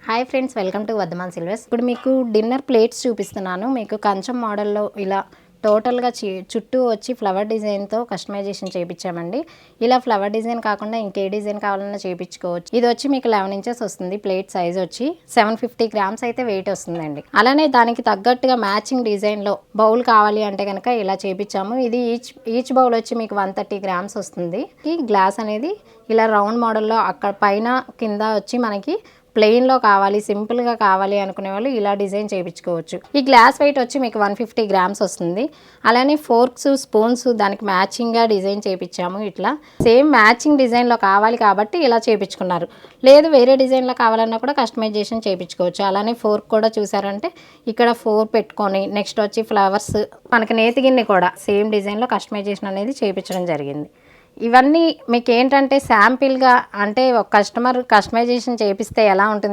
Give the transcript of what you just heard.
Hi friends, welcome to Vardhaman Silvers. ఇప్పుడు మీకు dinner plates చూపిస్తున్నాను. మీకు కంచం మోడల్లో ఇలా టోటల్గా చుట్టూ వచ్చి ఫ్లవర్ డిజైన్తో కస్టమైజేషన్ చేయించామండి. ఇలా ఫ్లవర్ డిజైన్ కాకుండా ఇంకే డిజైన్ కావాలన్నా చేయించుకోవచ్చు. ఇది వచ్చి మీకు 11 ఇంచెస్ వస్తుంది. ప్లేట్ సైజ్ వచ్చి 750 గ్రామ్స్ అయితే వెయిట్ వస్తుందండి. అలానే దానికి తగ్గట్టుగా మ్యాచింగ్ డిజైన్లో బౌల్ కావాలి అంటే కనుక ఇలా చేయించాము. ఇది ఈచ్ బౌల్ వచ్చి మీకు 130 గ్రామ్స్ వస్తుంది. ఈ గ్లాస్ అనేది ఇలా రౌండ్ మోడల్లో అక్కడ పైన కింద వచ్చి మనకి ప్లెయిన్లో కావాలి, సింపుల్గా కావాలి అనుకునే వాళ్ళు ఇలా డిజైన్ చేయించుకోవచ్చు. ఈ గ్లాస్ వెయిట్ వచ్చి మీకు 150 గ్రామ్స్ వస్తుంది. అలానే ఫోర్క్స్, స్పూన్స్ దానికి మ్యాచింగ్గా డిజైన్ చేయించాము. ఇట్లా సేమ్ మ్యాచింగ్ డిజైన్లో కావాలి కాబట్టి ఇలా చేయించుకున్నారు. లేదు వేరే డిజైన్లో కావాలన్నా కూడా కస్టమైజేషన్ చేయించుకోవచ్చు. అలానే ఫోర్క్ కూడా చూసారంటే ఇక్కడ 4 పెట్టుకొని నెక్స్ట్ వచ్చి ఫ్లవర్స్, మనకి నేతి గిన్నె కూడా సేమ్ డిజైన్లో కస్టమైజేషన్ అనేది చేయించడం జరిగింది. ఇవన్నీ మీకు ఏంటంటే శాంపిల్గా, అంటే ఒక కస్టమర్ కస్టమైజేషన్ చేపిస్తే ఎలా ఉంటుంది